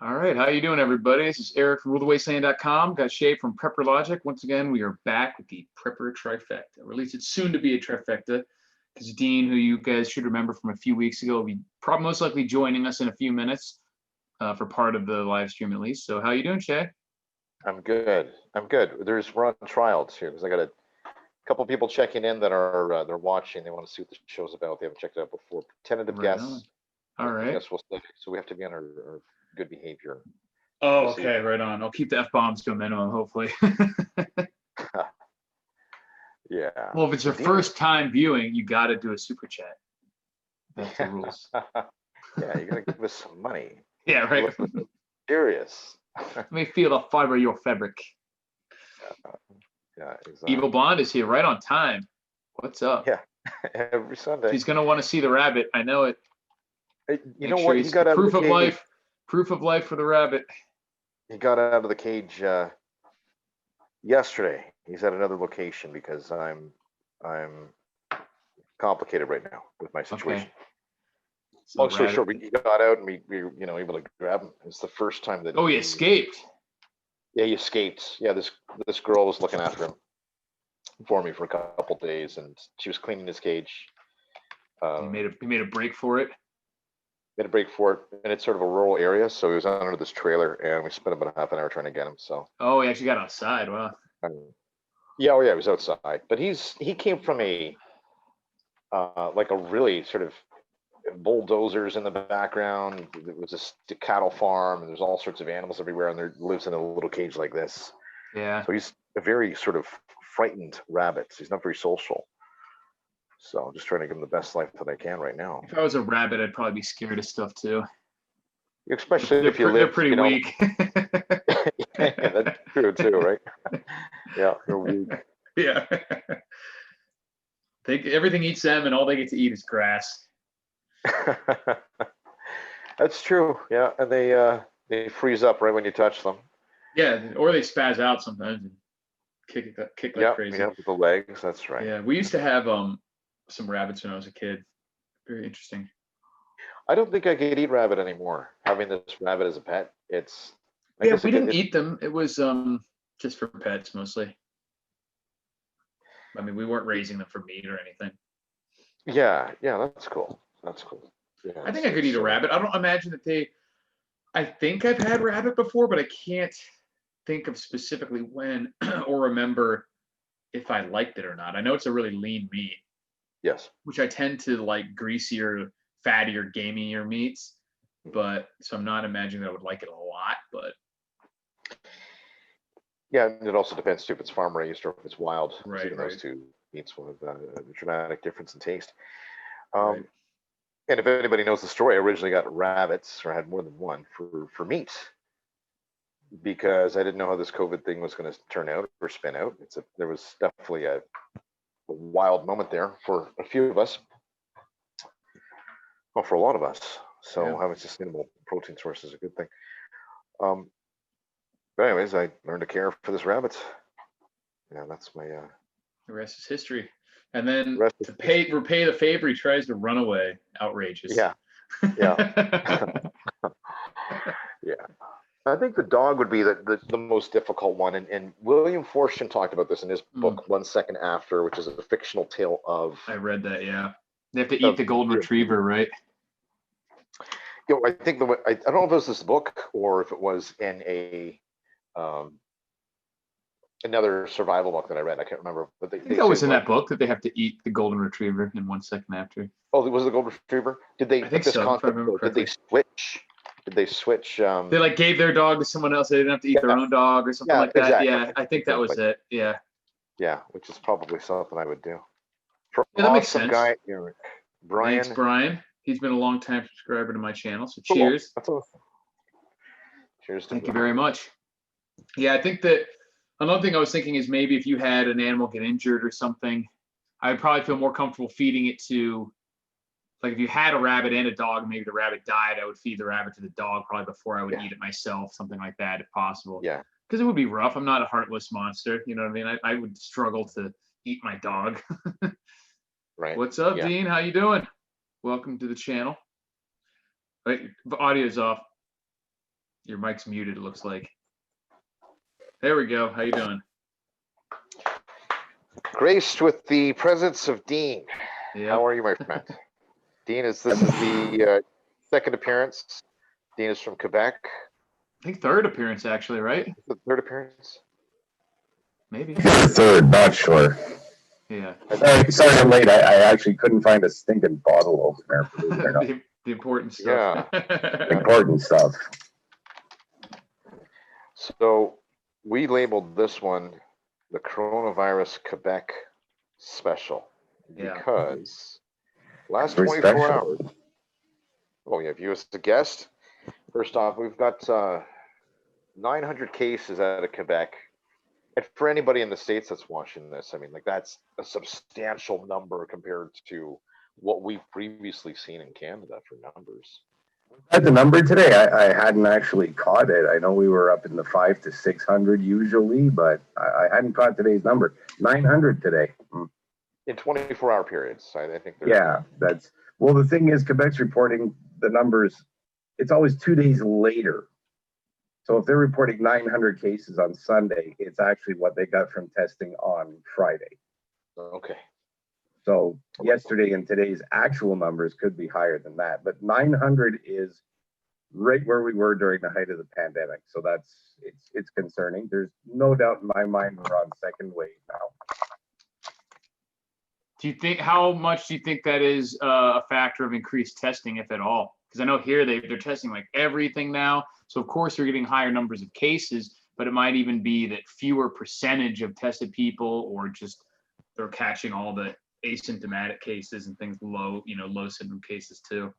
All right, how you doing, everybody? This is Eric from RuleTheWasteland.com. Got Shay from Prepper Logic. Once again, we are back with the Prepper Trifecta, or at least it's soon to be a trifecta, because Dean, who you guys should remember from a few weeks ago, will be probably most likely joining us in a few minutes for part of the live stream at least. So how you doing, Shay? I'm good. We're on trials here because I got a couple people checking in that are they're watching. They want to see what the show's about. They haven't checked it out before. Tentative Right guests. on. All right. Yes, we'll say. So we have to be on our good behavior. Oh, okay, right on. I'll keep the F-bombs to a minimum, hopefully. Yeah. Well, if it's your first time viewing, you got to do a super chat. That's the rules. Yeah, you got to give us some money. Yeah, right. Serious. Let me feel the fiber of your fabric. Yeah, exactly. Evil Blonde is here right on time. What's up? Yeah, every Sunday. She's gonna want to see the rabbit. I know it. You know what? He got out proof of the cage. life. Proof of life for the rabbit. He got out of the cage yesterday. He's at another location because I'm complicated right now with my situation. Okay. So Long story short, we got out and we were able to grab him. It's the first time that. Oh, he escaped. Yeah, he escaped. Yeah, this girl was looking after him for me for a couple days, and she was cleaning his cage. He made a break for it. Made a break for it, and it's sort of a rural area, so he was under this trailer, and we spent about half an hour trying to get him. So. Oh, he actually got outside. Wow. Yeah, he was outside, but he came from a like a really sort of bulldozers in the background. It was a cattle farm, and there's all sorts of animals everywhere, and there lives in a little cage like this. Yeah. So he's a very sort of frightened rabbit. He's not very social. So I'm just trying to give him the best life that I can right now. If I was a rabbit, I'd probably be scared of stuff too. Especially if you live. They're pretty weak. Yeah, that's true too, right? Yeah, they're weak. Yeah. Everything eats them, and all they get to eat is grass. That's true. Yeah, and they freeze up right when you touch them. Yeah, or they spaz out sometimes and kick like crazy. Yeah, with the legs. That's right. Yeah, we used to have some rabbits when I was a kid. Very interesting. I don't think I could eat rabbit anymore. Having this rabbit as a pet, we didn't eat them. It was just for pets mostly. I mean, we weren't raising them for meat or anything. Yeah, that's cool. That's cool. Yeah, I think I could eat a rabbit. I don't imagine that I think I've had rabbit before, but I can't think of specifically when or remember if I liked it or not. I know it's a really lean meat. Yes. Which I tend to like greasier, fattier, gamier meats. But so I'm not imagining that I would like it a lot, but. Yeah, and it also depends too if it's farm raised or if it's wild. Right. Even those two meats will have a dramatic difference in taste. Right. And if anybody knows the story, I originally got rabbits, or I had more than one for meat, because I didn't know how this COVID thing was going to turn out or spin out. There was definitely a wild moment there for a few of us. Well, for a lot of us. So having sustainable protein source is a good thing. But anyways, I learned to care for this rabbit. Yeah, that's my. The rest is history. And then repay the favor, he tries to run away. Outrageous. Yeah. Yeah. Yeah. I think the dog would be the most difficult one. And William Forstchen talked about this in his book, 1 Second After, which is a fictional tale of. I read that, yeah. They have to eat the golden retriever, right? I think I don't know if it was this book or if it was in a another survival book that I read. I can't remember, but I think that was in that book that they have to eat the golden retriever in 1 second after. Oh, it was the golden retriever. Did they? I think so. Did they switch? Did they switch? They like gave their dog to someone else. They didn't have to eat their own dog or something like that. Exactly. Yeah, I think that was it. Yeah. Yeah, which is probably something I would do. That makes sense. Guy, Eric. Brian. Thanks, Brian. He's been a long time subscriber to my channel, so cheers. That's awesome. Cheers. Thank you very much. Yeah, I think that another thing I was thinking is maybe if you had an animal get injured or something, I'd probably feel more comfortable feeding it to, like if you had a rabbit and a dog, maybe the rabbit died, I would feed the rabbit to the dog probably before I would eat it myself, something like that if possible. Yeah. Because it would be rough. I'm not a heartless monster. You know what I mean? I would struggle to eat my dog. Right. What's up, Dean? How you doing? Welcome to the channel. Wait, the audio's off. Your mic's muted, it looks like. There we go. How you doing? Graced with the presence of Dean. Yeah. How are you, my friend? Dean, this is the second appearance. Dean is from Quebec. I think third appearance, actually, right? The third appearance? Maybe. Third, not sure. Yeah. Sorry I'm late. I actually couldn't find a stinking bottle opener. The important stuff. Yeah. Important stuff. So we labeled this one the Coronavirus Quebec Special because last Very 24 special. hours. Oh, yeah, view us as a guest. First off, we've got 900 cases out of Quebec. And for anybody in the States that's watching this, I mean, like, that's a substantial number compared to what we've previously seen in Canada for numbers. I had the number today. I hadn't actually caught it. I know we were up in the 500 to 600 usually, but I hadn't caught today's number. 900 today. In 24-hour periods, I think. Yeah, that's, well, the thing is, Quebec's reporting the numbers, it's always 2 days later. So if they're reporting 900 cases on Sunday, it's actually what they got from testing on Friday. Okay. So yesterday and today's actual numbers could be higher than that, but 900 is right where we were during the height of the pandemic. So that's, it's concerning. There's no doubt in my mind we're on second wave now. Do you think, how much do you think that is a factor of increased testing, if at all? Because I know here they're testing like everything now. So of course you're getting higher numbers of cases, but it might even be that fewer percentage of tested people, or just they're catching all the asymptomatic cases and things low symptom cases too.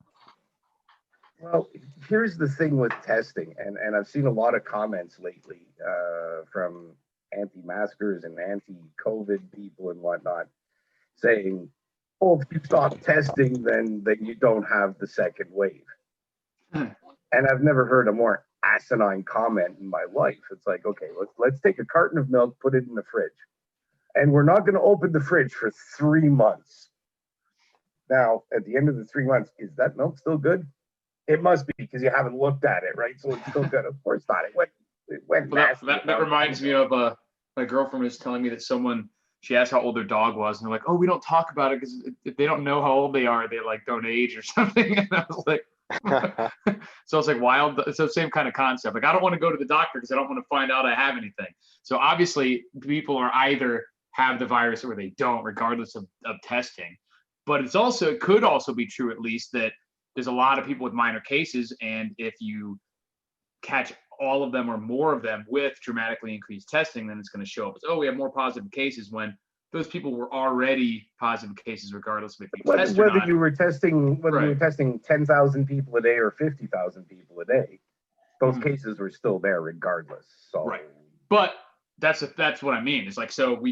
Well, here's the thing with testing, and I've seen a lot of comments lately from anti-maskers and anti-COVID people and whatnot saying, oh, if you stop testing, then you don't have the second wave. And I've never heard a more asinine comment in my life. It's like, okay, let's take a carton of milk, put it in the fridge, and we're not going to open the fridge for 3 months. Now, at the end of the 3 months, is that milk still good? It must be, because you haven't looked at it, right? So it's still good. Of course not. It went Well, nasty. that reminds me of my girlfriend was telling me that she asked how old their dog was, and they're like, oh, we don't talk about it because if they don't know how old they are, they like don't age or something. And I was like, so it's like wild. So same kind of concept. Like, I don't want to go to the doctor because I don't want to find out I have anything. So obviously people are either have the virus or they don't, regardless of testing. But it could also be true, at least, that there's a lot of people with minor cases, and if you catch all of them or more of them with dramatically increased testing, then it's going to show up as, oh, we have more positive cases, when those people were already positive cases, regardless of if you test or not. Whether you were testing 10,000 people a day or 50,000 people a day, those cases were still there regardless. So right, but that's what I mean. It's like, so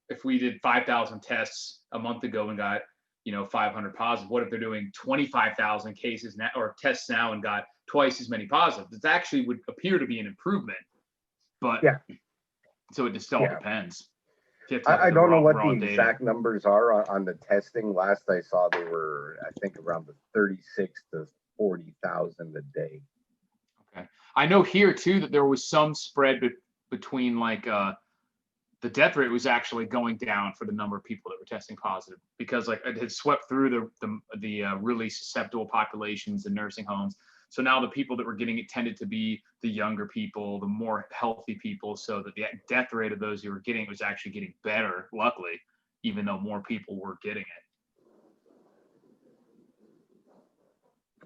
if we did 5,000 tests a month ago and got 500 positive, what if they're doing 25,000 cases now, or tests now, and got twice as many positives? It actually would appear to be an improvement, but yeah. So it just all depends. I don't know what the exact numbers are on the testing. Last I saw, they were, I think, around the 36 to 40,000 a day. Okay, I know here too that there was some spread between like the death rate was actually going down for the number of people that were testing positive, because like it had swept through the really susceptible populations in nursing homes. So now the people that were getting it tended to be the younger people, the more healthy people, so that the death rate of those who were getting it was actually getting better, luckily, even though more people were getting it.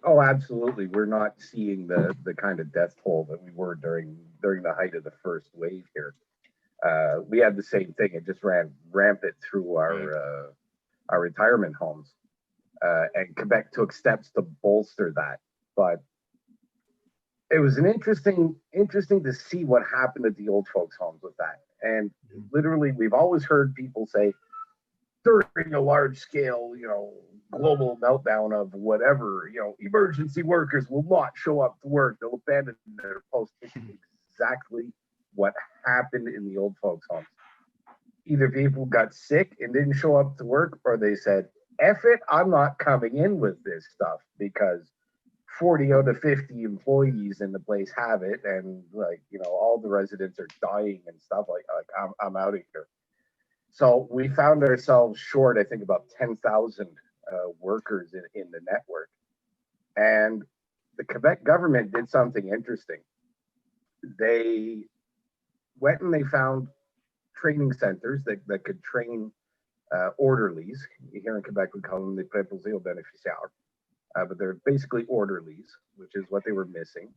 Oh, absolutely. We're not seeing the kind of death toll that we were during the height of the first wave here. We had the same thing. It just ran rampant through our retirement homes, and Quebec took steps to bolster that. But it was interesting to see what happened at the old folks' homes with that. And literally, we've always heard people say during a large scale, global meltdown of whatever, emergency workers will not show up to work. They'll abandon their post. It's exactly what happened in the old folks' homes. Either people got sick and didn't show up to work, or they said, F it, I'm not coming in with this stuff, because 40 out of 50 employees in the place have it, and like, you know, all the residents are dying and stuff. Like I'm out of here. So we found ourselves short, I think, about 10,000 workers in the network. And the Quebec government did something interesting. They went and they found training centers that could train orderlies. Here in Quebec, we call them the Provincial beneficiaires. But they're basically orderlies, which is what they were missing.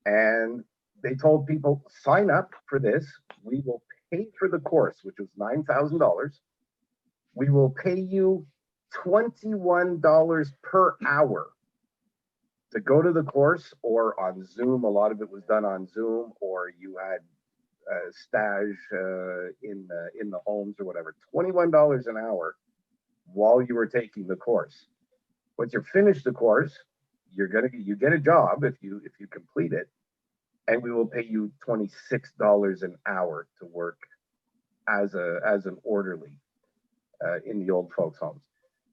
And they told people, sign up for this. We will pay for the course, which was $9,000. We will pay you $21 per hour to go to the course, or on Zoom. A lot of it was done on Zoom, or you had stage in the homes or whatever. $21 an hour while you were taking the course. Once you finish the course, you get a job if you complete it, and we will pay you $26 an hour to work as an orderly in the old folks' homes.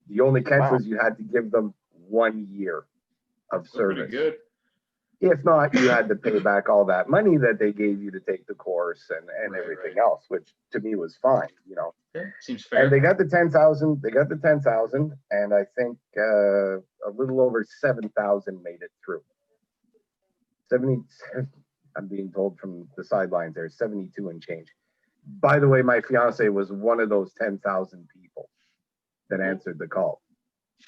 The only catch was you had to give them 1 year of service. Pretty good. If not, you had to pay back all that money that they gave you to take the course and everything else, which to me was fine, you know. Yeah, seems fair. And they got the 10,000. They got the 10,000, and I think a little over 7,000 made it through. 70. I'm being told from the sidelines there, 72 and change. By the way, my fiance was one of those 10,000 people that answered the call.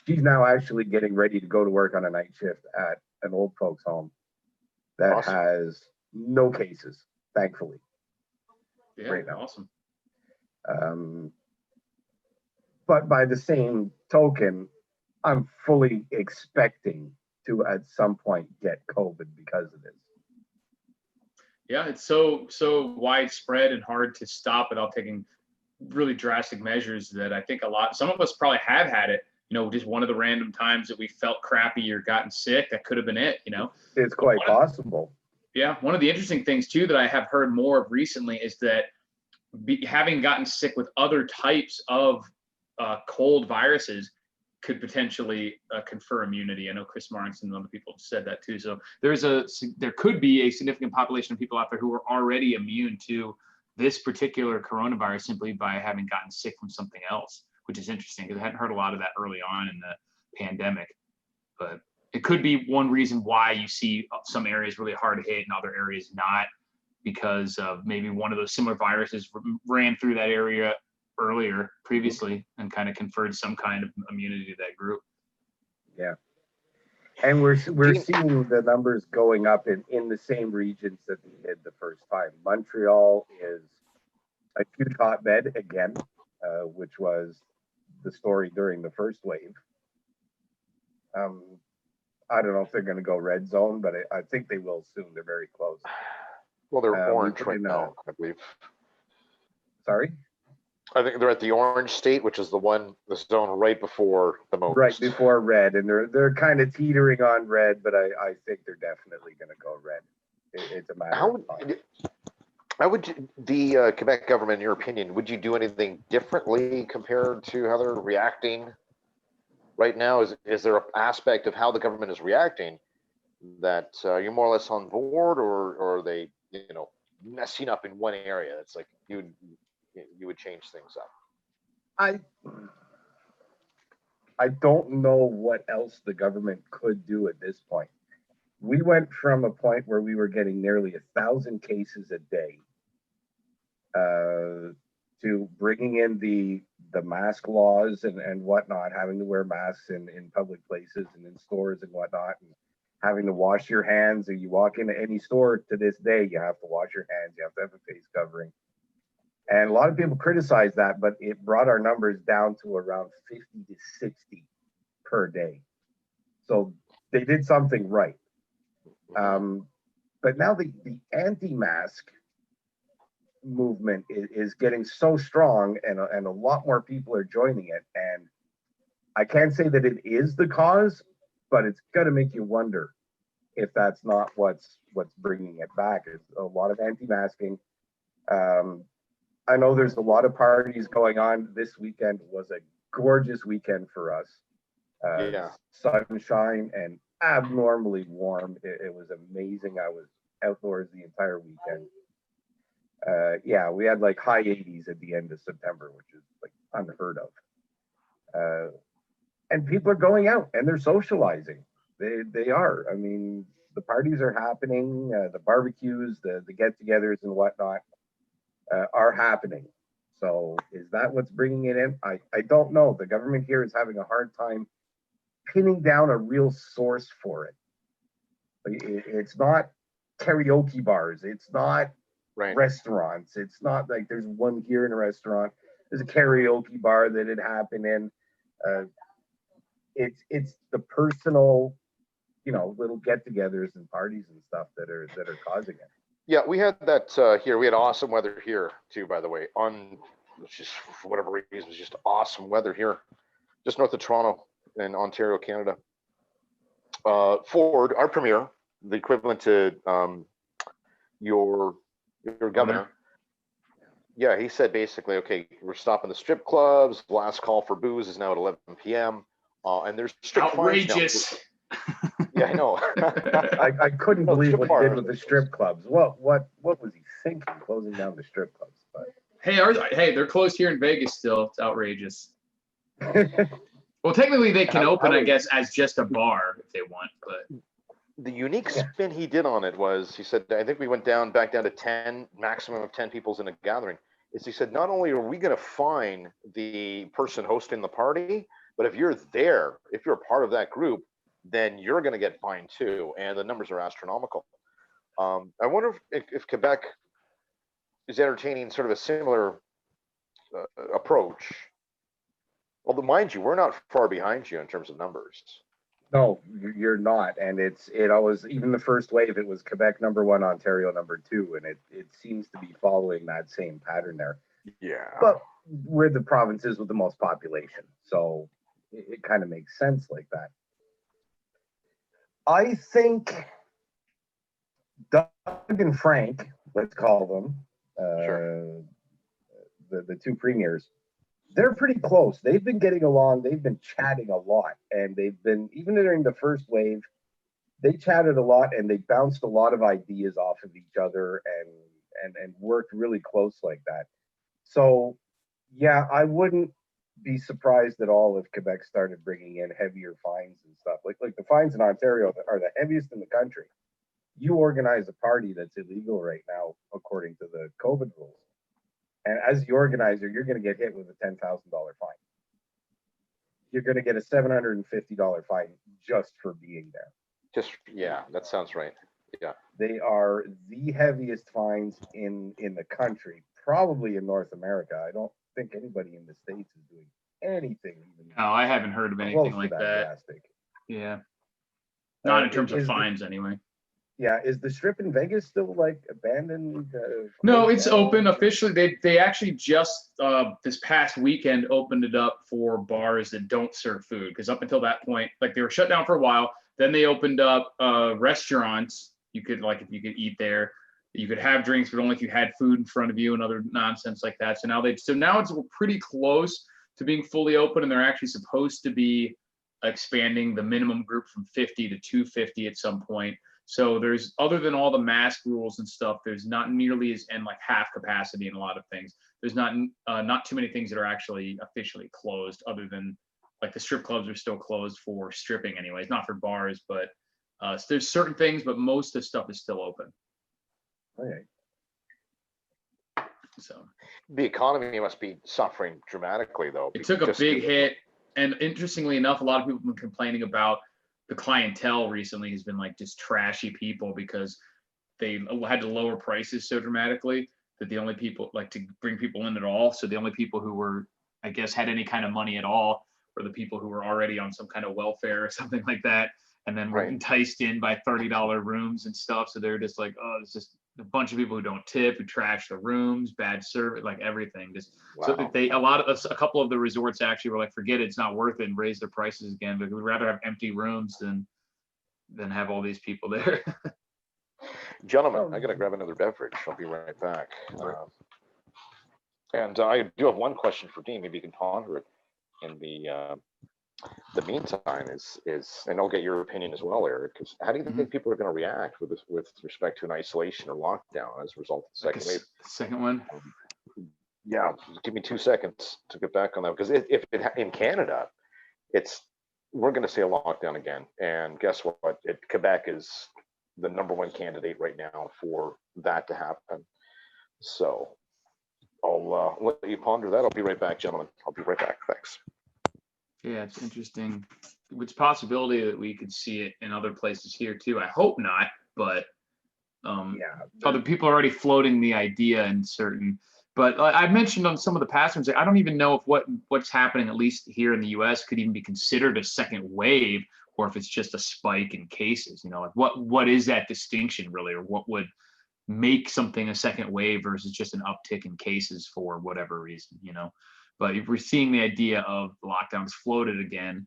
She's now actually getting ready to go to work on a night shift at an old folks home that has no cases, thankfully. Yeah, right now. awesome. But by the same token, I'm fully expecting to at some point get COVID because of this. Yeah, it's so widespread and hard to stop without taking really drastic measures that I think some of us probably have had it, you know, just one of the random times that we felt crappy or gotten sick. That could have been it, you know. It's quite possible. Yeah, one of the interesting things too that I have heard more of recently is that having gotten sick with other types of cold viruses could potentially confer immunity. I know Chris Martinson and other people have said that too. So there could be a significant population of people out there who are already immune to this particular coronavirus simply by having gotten sick from something else, which is interesting because I hadn't heard a lot of that early on in the pandemic. But it could be one reason why you see some areas really hard hit and other areas not, because of maybe one of those similar viruses ran through that area previously and kind of conferred some kind of immunity to that group. Yeah. And we're seeing the numbers going up in the same regions that we did the first time. Montreal is a huge hotbed again, which was the story during the first wave. I don't know if they're going to go red zone, but I think they will soon. They're very close. Well, they're orange right now, I believe. Sorry? I think they're at the orange state, which is the zone right before the most. Right before red, and they're kind of teetering on red, but I think they're definitely going to go red. It's a matter of time. How would the Quebec government, in your opinion, would you do anything differently compared to how they're reacting right now? Is there an aspect of how the government is reacting that you're more or less on board, or are they, you know, messing up in one area? It's like you would change things up. I don't know what else the government could do at this point. We went from a point where we were getting nearly 1,000 cases a day to bringing in the mask laws and whatnot, having to wear masks in public places and in stores and whatnot, and having to wash your hands. And you walk into any store to this day, you have to wash your hands, you have to have a face covering. And a lot of people criticize that, but it brought our numbers down to around 50 to 60 per day. So they did something right. But now the anti-mask movement is getting so strong, and a lot more people are joining it. And I can't say that it is the cause, but it's got to make you wonder if that's not what's bringing it back. It's a lot of anti-masking. I know there's a lot of parties going on. This weekend was a gorgeous weekend for us. Sunshine and abnormally warm. It was amazing. I was outdoors the entire weekend. Yeah, we had like high 80s at the end of September, which is like unheard of. And people are going out and they're socializing. They are. I mean, the parties are happening, the barbecues, the get-togethers and whatnot are happening. So is that what's bringing it in? I don't know. The government here is having a hard time pinning down a real source for it. It's not karaoke bars. It's not restaurants. It's not like there's one here in a restaurant. There's a karaoke bar that it happened in. It's the personal, little get-togethers and parties and stuff that are causing it. Yeah, we had that here. We had awesome weather here too, by the way. Just for whatever reason, it was just awesome weather here, just north of Toronto in Ontario, Canada. Ford, our premier, the equivalent to your governor. Yeah, he said basically, okay, we're stopping the strip clubs. Last call for booze is now at 11 p.m. And there's strict outrageous. Fines now. Yeah, I know. I couldn't believe what he did with the strip clubs. What was he thinking, closing down the strip clubs? But hey, they're closed here in Vegas still. It's outrageous. Well, technically they can open, I guess, as just a bar if they want, but the unique spin he did on it was, he said, I think we went back down to 10, maximum of 10 people's in a gathering. He said, not only are we going to fine the person hosting the party, but if you're there, if you're a part of that group, then you're going to get fined too. And the numbers are astronomical. I wonder if Quebec is entertaining sort of a similar approach. Although, mind you, we're not far behind you in terms of numbers. No, you're not. And it always, even the first wave, it was Quebec #1, Ontario #2. And it seems to be following that same pattern there. Yeah. But we're the provinces with the most population. So it kind of makes sense like that. I think Doug and Frank, let's call them, Sure. the two premiers, they're pretty close. They've been getting along. They've been chatting a lot. And they've been, even during the first wave, they chatted a lot and they bounced a lot of ideas off of each other and worked really close like that. So, yeah, I wouldn't be surprised at all if Quebec started bringing in heavier fines and stuff. Like the fines in Ontario are the heaviest in the country. You organize a party that's illegal right now, according to the COVID rules. And as the organizer, you're going to get hit with a $10,000 fine. You're going to get a $750 fine just for being there. Yeah, that sounds right. Yeah. They are the heaviest fines in the country, probably in North America. I don't think anybody in the States is doing anything. No, I haven't heard of anything like that. Drastic. Yeah. Not in terms of fines, anyway. Yeah, is the strip in Vegas still like abandoned? No, it's open officially. They actually just this past weekend opened it up for bars that don't serve food, because up until that point, like, they were shut down for a while. Then they opened up restaurants. You could, like, if you could eat there, you could have drinks, but only if you had food in front of you and other nonsense like that. So now it's pretty close to being fully open, and they're actually supposed to be expanding the minimum group from 50 to 250 at some point. So there's, other than all the mask rules and stuff, there's not nearly as, and like half capacity in a lot of things. There's not too many things that are actually officially closed, other than, like, the strip clubs are still closed for stripping anyways, not for bars, but so there's certain things, but most of the stuff is still open. Okay. So the economy must be suffering dramatically, though. It took a big hit, and interestingly enough, a lot of people have been complaining about the clientele recently has been like just trashy people, because they had to lower prices so dramatically that the only people, like, to bring people in at all. So the only people who were, I guess, had any kind of money at all were the people who were already on some kind of welfare or something like that. And then were enticed in by $30 rooms and stuff. So they're just like, oh, it's just a bunch of people who don't tip, who trash the rooms, bad service, like everything. Just so that a couple of the resorts actually were like, forget it, it's not worth it, and raise their prices again. But we'd rather have empty rooms than have all these people there. Gentlemen, I gotta grab another beverage. I'll be right back. And I do have one question for Dean. Maybe you can ponder it in the the meantime is, and I'll get your opinion as well, Eric, because how do you think people are going to react with respect to an isolation or lockdown as a result of the second wave? Second one. Yeah, give me 2 seconds to get back on that, because if in Canada, we're going to see a lockdown again, and guess what? Quebec is the #1 candidate right now for that to happen. So I'll let you ponder that. I'll be right back, gentlemen. I'll be right back. Thanks. Yeah, it's interesting. It's a possibility that we could see it in other places here too. I hope not, but other people are already floating the idea in certain. But I mentioned on some of the past ones, I don't even know if what's happening, at least here in the U.S., could even be considered a second wave, or if it's just a spike in cases. You know, like what is that distinction really, or what would make something a second wave versus just an uptick in cases for whatever reason, you know? But if we're seeing the idea of lockdowns floated again,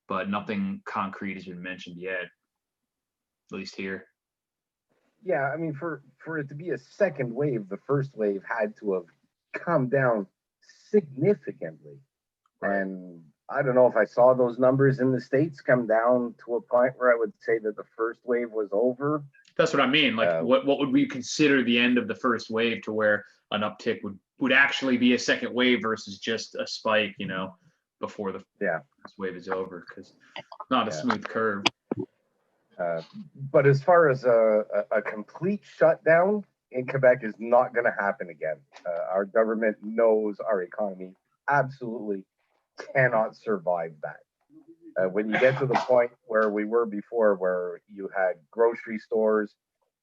but nothing concrete has been mentioned yet, at least here. Yeah, I mean, for it to be a second wave, the first wave had to have come down significantly. Right. And I don't know if I saw those numbers in the States come down to a point where I would say that the first wave was over. That's what I mean. Like, what would we consider the end of the first wave, to where an uptick would actually be a second wave versus just a spike, you know, before the first wave is over, because not a smooth curve. But as far as a complete shutdown in Quebec is not going to happen again. Our government knows our economy absolutely cannot survive that. When you get to the point where we were before, where you had grocery stores,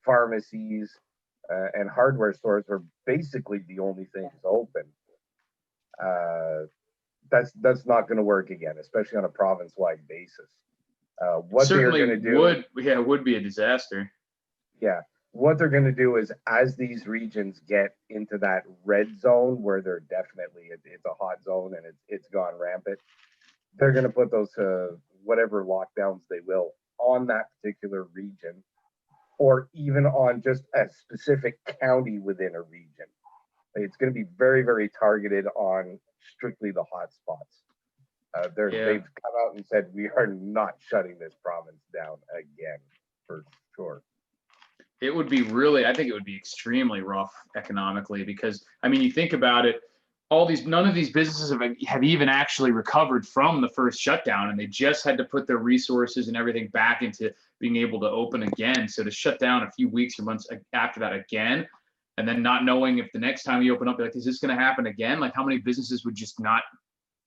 pharmacies, and hardware stores were basically the only things open, that's not going to work again, especially on a province-wide basis. What certainly they're going to do would be a disaster. Yeah, what they're going to do is, as these regions get into that red zone where they're definitely it's a hot zone and it's gone rampant, they're going to put those whatever lockdowns they will on that particular region, or even on just a specific county within a region. It's going to be very, very targeted on strictly the hot spots. They've come out and said, we are not shutting this province down again, for sure. It would be I think it would be extremely rough economically, because, I mean, you think about it, none of these businesses have even actually recovered from the first shutdown, and they just had to put their resources and everything back into being able to open again. So to shut down a few weeks or months after that again, and then not knowing if the next time you open up, like, is this going to happen again? Like, how many businesses would just not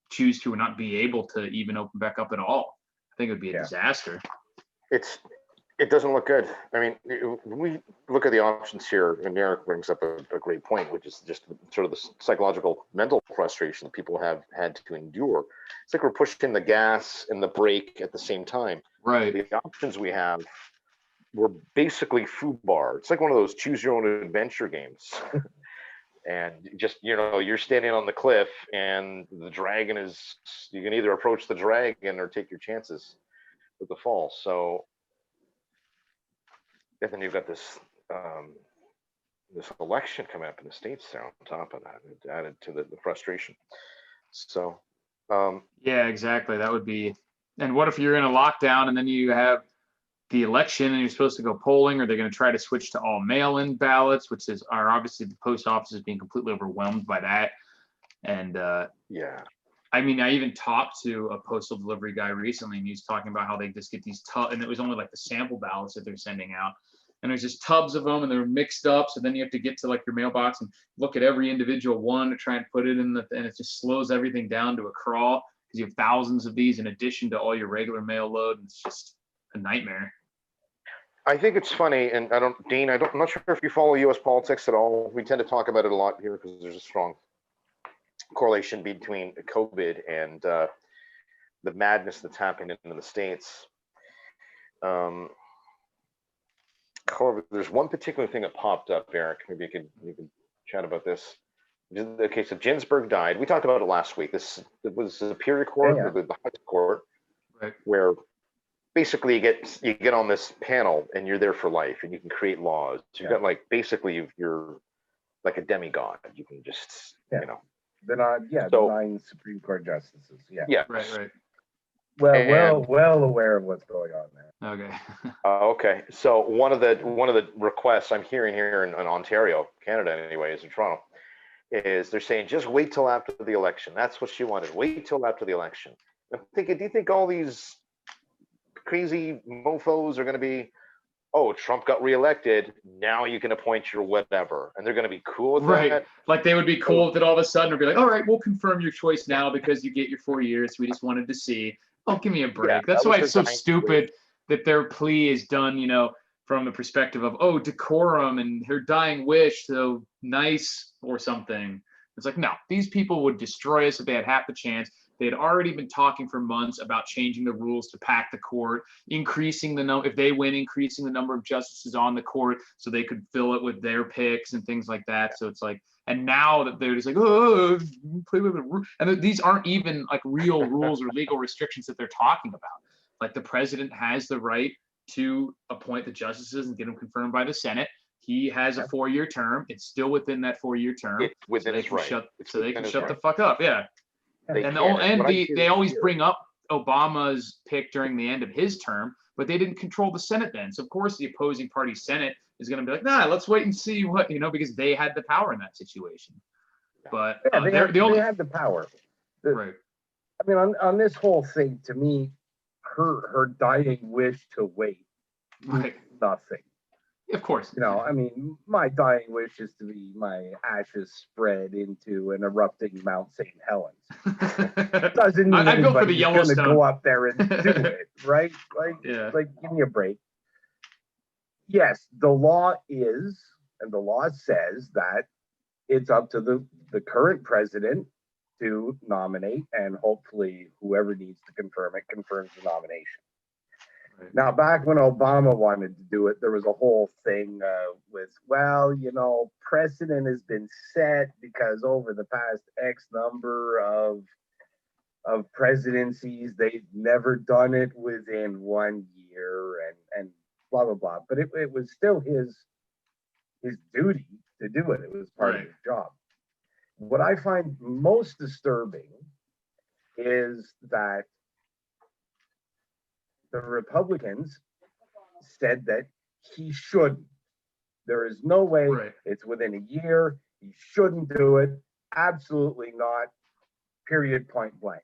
choose to, or not be able to even open back up at all? I think it would be a disaster. It doesn't look good. I mean, when we look at the options here, and Eric brings up a great point, which is just sort of the psychological, mental frustration that people have had to endure. It's like we're pushing the gas and the brake at the same time. Right. The options we have were basically FUBAR. It's like one of those choose your own adventure games. And just, you're standing on the cliff, and the dragon you can either approach the dragon or take your chances with the fall. So, and then you've got this election coming up in the States there on top of that. It added to the frustration. So, yeah, exactly. That would be. And what if you're in a lockdown and then you have the election and you're supposed to go polling? Or they're going to try to switch to all mail-in ballots, which are obviously the post office is being completely overwhelmed by that. And I mean, I even talked to a postal delivery guy recently, and he was talking about how they just get these and it was only like the sample ballots that they're sending out, and there's just tubs of them, and they're mixed up. So then you have to get to like your mailbox and look at every individual one to try and put it in and it just slows everything down to a crawl, because you have thousands of these in addition to all your regular mail load. And it's just a nightmare. I think it's funny, and I'm not sure if you follow U.S. politics at all. We tend to talk about it a lot here because there's a strong correlation between COVID and the madness that's happening in the States. However, there's one particular thing that popped up, Eric. Maybe you can chat about this. The case of Ginsburg died. We talked about it last week. It was the Superior Court, or the highest court, right, where basically you get on this panel and you're there for life, and you can create laws. You've got basically you're like a demigod. You can just They're not, the 9 Supreme Court justices. Yeah. Right. well aware of what's going on there. Okay. Okay. So one of the requests I'm hearing here in Ontario, Canada, anyways, in Toronto, is they're saying just wait till after the election. That's what she wanted. Wait till after the election. I'm thinking, do you think all these crazy mofos are going to be, oh, Trump got reelected, now you can appoint your whatever, and they're going to be cool with Right. that? Like they would be cool with it all of a sudden, or be like, all right, we'll confirm your choice now because you get your 4 years. We just wanted to see. Oh, give me a break. Yeah, That's that why was it's so her dying stupid that their plea is done, from the perspective of, oh, decorum and her dying wish, so nice or something. It's like, no, these people would destroy us if they had half the chance. They had already been talking for months about changing the rules to pack the court, increasing the number, if they win, increasing the number of justices on the court so they could fill it with their picks and things like that. So it's like, and now that they're just like, oh, play with the rules. And these aren't even like real rules or legal restrictions that they're talking about. Like the president has the right to appoint the justices and get them confirmed by the Senate. He has a 4-year term. It's still within that 4-year term. It's within his right. So they can shut the fuck up. Yeah. They They always bring up Obama's pick during the end of his term, but they didn't control the Senate then. So of course the opposing party Senate is going to be like, nah, let's wait and see what, because they had the power in that situation. But they had the power. Right. I mean, on this whole thing, to me, her dying wish to wait means nothing. Of course. I mean, my dying wish is to be my ashes spread into an erupting Mount St. Helens. Doesn't mean I'd go for the anybody's going to Yellowstone. go up there and do it, right? Like, give me a break. Yes, the law is, and the law says that it's up to the current president to nominate, and hopefully whoever needs to confirm it confirms the nomination. Right. Now, back when Obama wanted to do it, there was a whole thing with, precedent has been set because over the past X number of presidencies, they've never done it within 1 year and blah, blah, blah. But it was still his duty to do it. It was part of his job. What I find most disturbing is that the Republicans said that he shouldn't. There is no way it's within a year. He shouldn't do it. Absolutely not. Period, point blank.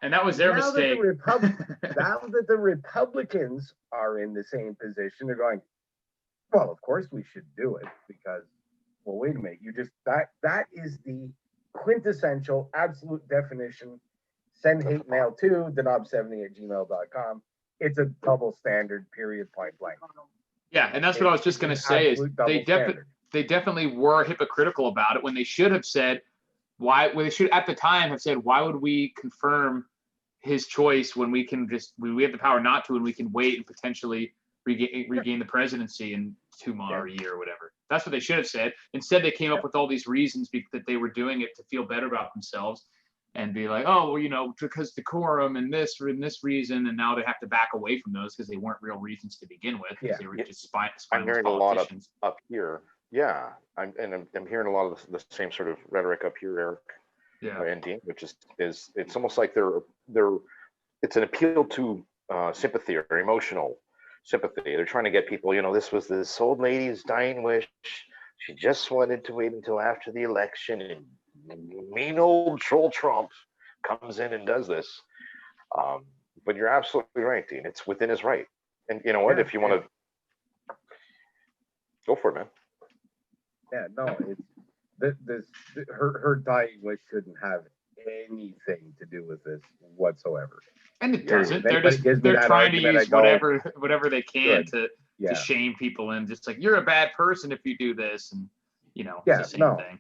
And that was their mistake. Now that the Republicans are in the same position, they're going, well, of course we should do it because, well, wait a minute. That is the quintessential absolute definition. Send hate mail to thenob70@gmail.com. It's a double standard, period, point blank. Yeah, and that's what I was just going to say is they definitely were hypocritical about it when they should have said, they should at the time have said, why would we confirm his choice when we can we have the power not to, and we can wait and potentially regain the presidency in 2 months or a year or whatever. That's what they should have said. Instead, they came up with all these reasons that they were doing it to feel better about themselves and be like, oh, well, because decorum and this reason, and now they have to back away from those because they weren't real reasons to begin with. Yeah. They were just spineless I'm hearing a lot up here. Yeah, I'm hearing a lot of the same sort of rhetoric up here, Eric. Yeah, and Dean, which is it's almost like it's an appeal to sympathy or emotional sympathy. They're trying to get people, this was this old lady's dying wish. She just wanted to wait until after the election, and mean old troll Trump comes in and does this. But you're absolutely right, Dean. It's within his right. And you know what? If you want to go for it, man. Yeah, no, it's her dying wish shouldn't have anything to do with this whatsoever. And it doesn't. They're trying to use whatever they can to shame people and just like, you're a bad person if you do this, and it's the same thing.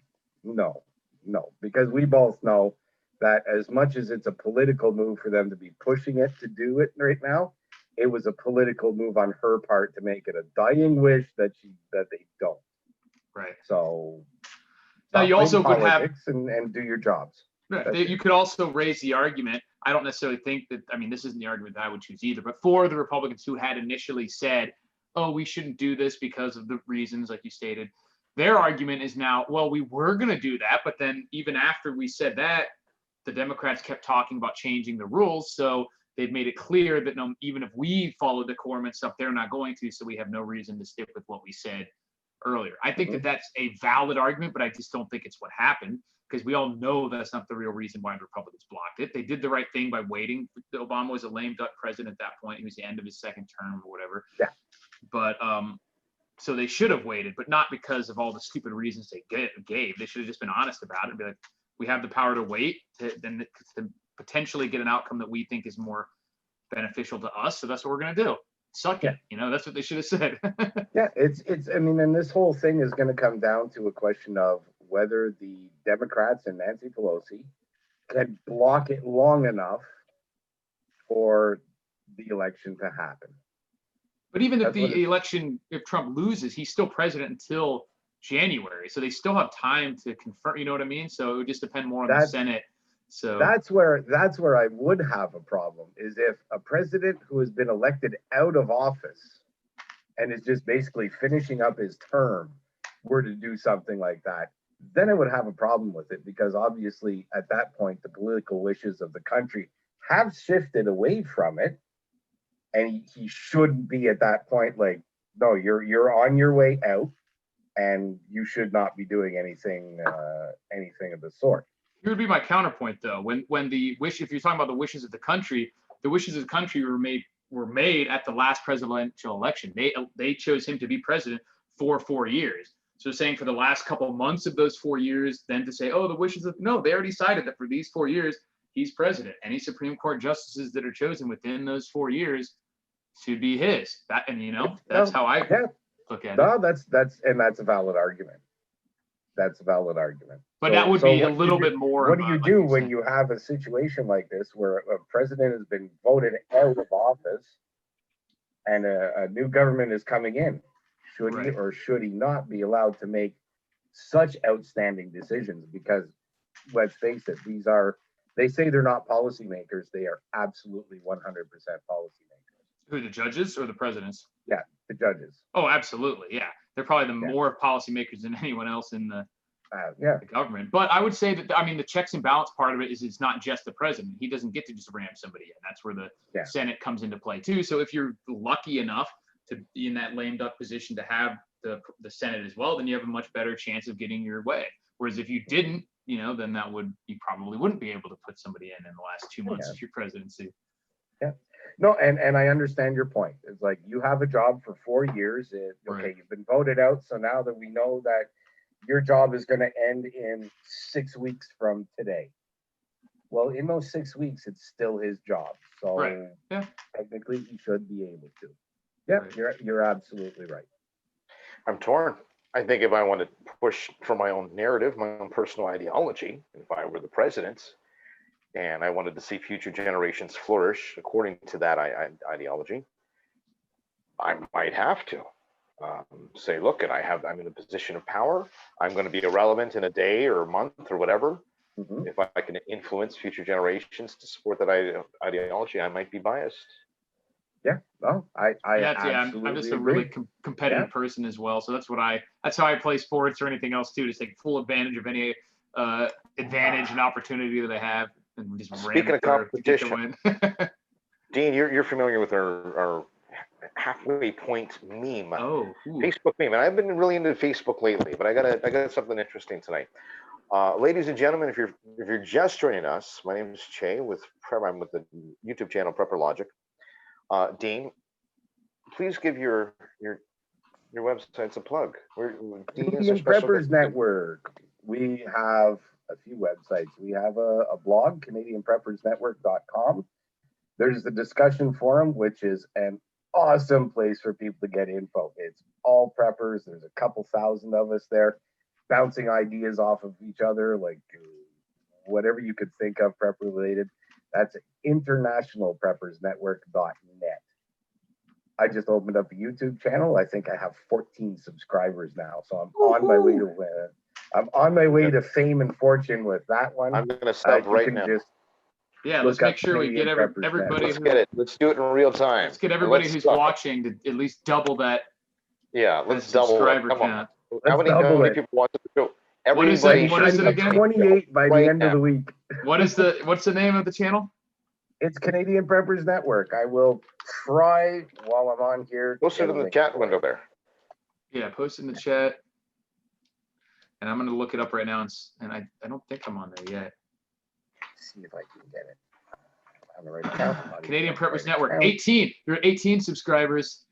No, because we both know that as much as it's a political move for them to be pushing it to do it right now, it was a political move on her part to make it a dying wish that they don't. Right. So now you also would have and do your jobs. Right. You could also raise the argument. I don't necessarily think that. I mean, this isn't the argument that I would choose either. But for the Republicans who had initially said, "Oh, we shouldn't do this because of the reasons," like you stated, their argument is now, well, we were going to do that, but then even after we said that, the Democrats kept talking about changing the rules. So they've made it clear that even if we follow decorum and stuff, they're not going to. So we have no reason to stick with what we said earlier. I think that that's a valid argument, but I just don't think it's what happened, because we all know that's not the real reason why the Republicans blocked it. They did the right thing by waiting. Obama was a lame duck president at that point. He was the end of his second term or whatever. Yeah. But so they should have waited, but not because of all the stupid reasons they gave. They should have just been honest about it and be like, we have the power to wait to potentially get an outcome that we think is more beneficial to us. So that's what we're going to do. Suck it. You know, that's what they should have said. Yeah, I mean, and this whole thing is going to come down to a question of whether the Democrats and Nancy Pelosi can block it long enough for the election to happen. But even if the election, if Trump loses, he's still president until January. So they still have time to confirm, you know what I mean? So it would just depend more on the Senate. So that's where I would have a problem, is if a president who has been elected out of office and is just basically finishing up his term were to do something like that, then I would have a problem with it, because obviously at that point the political wishes of the country have shifted away from it, and he shouldn't be at that point like, no, you're on your way out and you should not be doing anything of the sort. Here would be my counterpoint, though. When the if you're talking about the wishes of the country were made at the last presidential election. They chose him to be president for 4 years. So saying for the last couple of months of those 4 years, then to say, oh, the wishes of, no, they already decided that for these 4 years, he's president. Any Supreme Court justices that are chosen within those 4 years should be his. That's how I look at it. No, that's a valid argument. That's a valid argument. But that would be a little bit more. What do you do when you have a situation like this where a president has been voted out of office and a new government is coming in? Should he or should he not be allowed to make such outstanding decisions? Because let's face it, they say they're not policymakers. They are absolutely 100% policymakers. Who, the judges or the presidents? Yeah, the judges. Oh, absolutely. Yeah. They're probably the more policymakers than anyone else in the government. But I would say that, the checks and balance part of it is it's not just the president. He doesn't get to just ram somebody in. That's where the Senate comes into play too. So if you're lucky enough to be in that lame duck position to have the Senate as well, then you have a much better chance of getting your way. Whereas if you didn't, then you probably wouldn't be able to put somebody in the last 2 months of your presidency. Yeah. No, and I understand your point. It's like, you have a job for 4 years. You've been voted out. So now that we know that your job is going to end in 6 weeks from today. Well, in those 6 weeks, it's still his job. So technically he should be able to. Yeah, you're absolutely right. I'm torn. I think if I want to push for my own narrative, my own personal ideology, if I were the president, and I wanted to see future generations flourish according to that ideology, I might have to say, look, I'm in a position of power. I'm going to be irrelevant in a day or a month or whatever. Mm-hmm. If I can influence future generations to support that ideology, I might be biased. Yeah, well, I'm just a really competitive person as well. So that's how I play sports or anything else too, to take full advantage of any advantage and opportunity that I have. And just speaking of competition, Dean, you're familiar with our halfway point meme. Facebook meme. And I've been really into Facebook lately, but I got something interesting tonight. Ladies and gentlemen, if you're just joining us, my name is Che I'm with the YouTube channel Prepper Logic. Dean, please give your websites a plug. Canadian Preppers Network. We have a few websites. We have a blog, CanadianPreppersNetwork.com. There's the discussion forum, which is an awesome place for people to get info. It's all preppers. There's a couple thousand of us there, bouncing ideas off of each other, like whatever you could think of prepper related. That's internationalpreppersnetwork.net. I just opened up a YouTube channel. I think I have 14 subscribers now, so I'm on my way to fame and fortune with that one. I'm going to stop right now. Let's make sure we get everybody. Let's get it. Let's do it in real time. Let's get everybody who's watching to at least double that. Yeah, let's double subscriber count. How many people watch the show? What is it again? 28 by the end of the week. What's the name of the channel? It's Canadian Preppers Network. I will try while I'm on here. Post it in the chat window there. Yeah, post it in the chat. And I'm going to look it up right now. And I don't think I'm on there yet. Let's see if I can get it. On the right account. Canadian Preppers Network. 18. You're at 18 subscribers.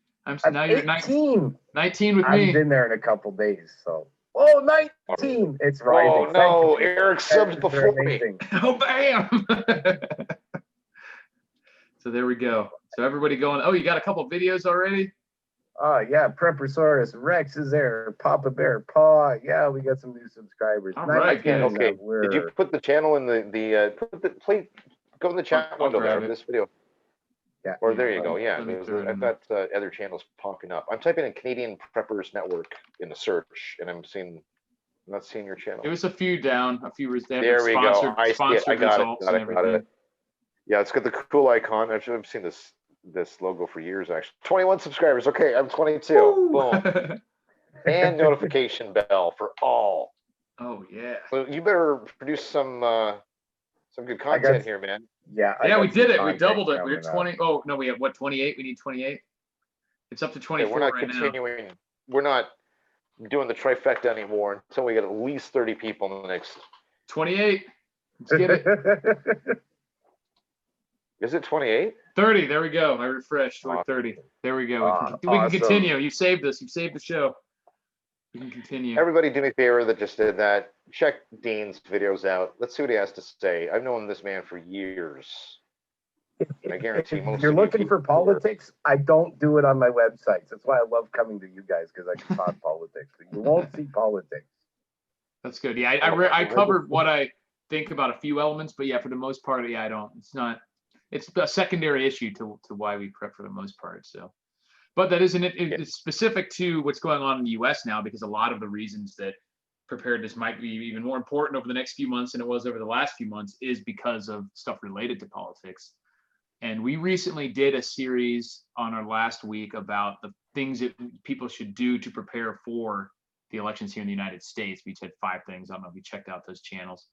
Now you're at 19. 19 with I've me. been there in a couple days, so. Oh, 19. It's rising. Oh, no. Eric subs before me. Oh, bam. So there we go. So everybody going, oh, you got a couple videos already? Oh, yeah. Preppersaurus. Rex is there. Papa Bear. Paw. Yeah, we got some new subscribers. All right, guys. Okay. Did you put the channel in go in the chat window there of this video? Yeah. Or there you go. Yeah. I've got other channels popping up. I'm typing in Canadian Preppers Network in the search, and I'm not seeing your channel. It was a few down, there we go. I see it. I got it. Yeah, it's got the cool icon. I've seen this logo for years, actually. 21 subscribers. Okay, I'm 22. Woo! Boom. And notification bell for all. Oh yeah. So you better produce some good content here, man. Yeah, we did it. We doubled it. We're 20. Oh no, we have what, 28? We need 28. It's up to 24 we're not right continuing. Now. We're not doing the trifecta anymore until we get at least 30 people in the next 28. Let's get it. Is it 28? 30. There we go. I refreshed. We're 30. There we go. We can continue. You saved this. You saved the show. We can continue. Everybody do me a favor that just did that. Check Dean's videos out. Let's see what he has to say. I've known this man for years. I guarantee most if you're looking for politics, I don't do it on my websites. That's why I love coming to you guys, because I can talk politics. You won't see politics. That's good. Yeah, I covered what I think about a few elements, but yeah, for the most part, yeah, I don't. It's a secondary issue to why we prep for the most part. So, but that isn't it. It's specific to what's going on in the U.S. now, because a lot of the reasons that preparedness might be even more important over the next few months than it was over the last few months is because of stuff related to politics. And we recently did a series on our last week about the things that people should do to prepare for the elections here in the United States. We said 5 things. I don't know if you checked out those channels.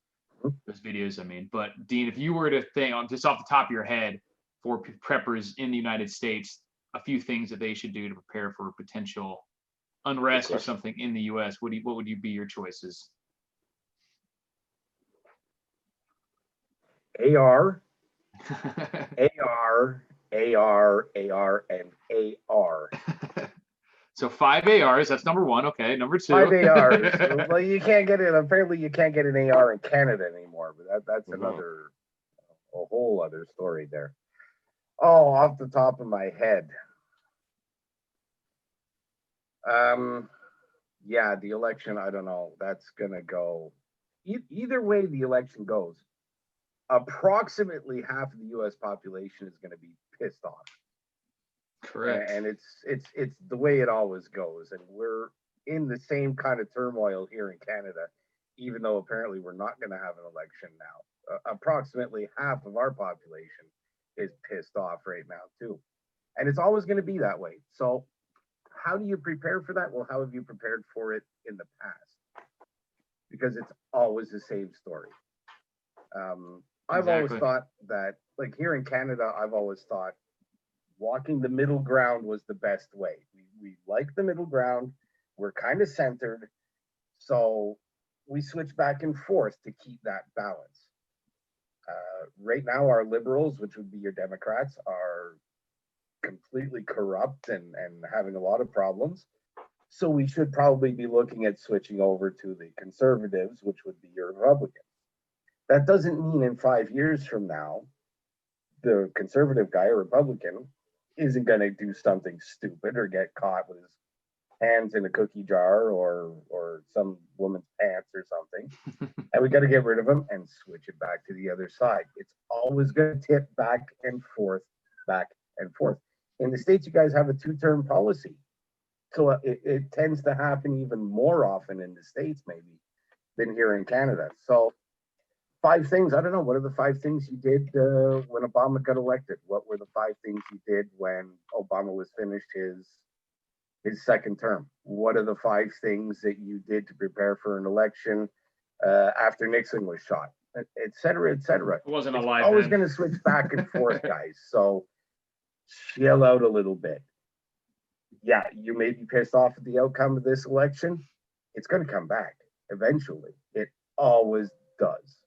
Those videos, I mean. But Dean, if you were to think just off the top of your head for preppers in the United States, a few things that they should do to prepare for potential unrest or something in the U.S., what would be your choices? AR, and AR. So 5 ARs, that's number 1. Okay, number 2. 5 ARs. Well, you can't get it. Apparently, you can't get an AR in Canada anymore. But that's a whole other story there. Oh, off the top of my head. Yeah, the election. I don't know. That's gonna go. Either way the election goes, approximately half of the U.S. population is going to be pissed off. Correct. And it's the way it always goes. And we're in the same kind of turmoil here in Canada, even though apparently we're not going to have an election now. Approximately half of our population is pissed off right now too. And it's always going to be that way. So how do you prepare for that? Well, how have you prepared for it in the past? Because it's always the same story. I've always thought that, like here in Canada, I've always thought walking the middle ground was the best way. We like the middle ground. We're kind of centered. So we switch back and forth to keep that balance. Right now, our liberals, which would be your Democrats, are completely corrupt and having a lot of problems. So we should probably be looking at switching over to the conservatives, which would be your Republicans. That doesn't mean in 5 years from now, the conservative guy or Republican isn't going to do something stupid or get caught with his hands in a cookie jar or some woman's pants or something. And we got to get rid of him and switch it back to the other side. It's always going to tip back and forth, back and forth. In the States, you guys have a 2-term policy. So it tends to happen even more often in the States, maybe, than here in Canada. So 5 things. I don't know. What are the 5 things you did when Obama got elected? What were the 5 things you did when Obama was finished his second term? What are the 5 things that you did to prepare for an election after Nixon was shot? et cetera, et cetera. It wasn't It's alive always then. going to switch back and forth, guys. So chill out a little bit. Yeah, you may be pissed off at the outcome of this election. It's going to come back eventually. It always does.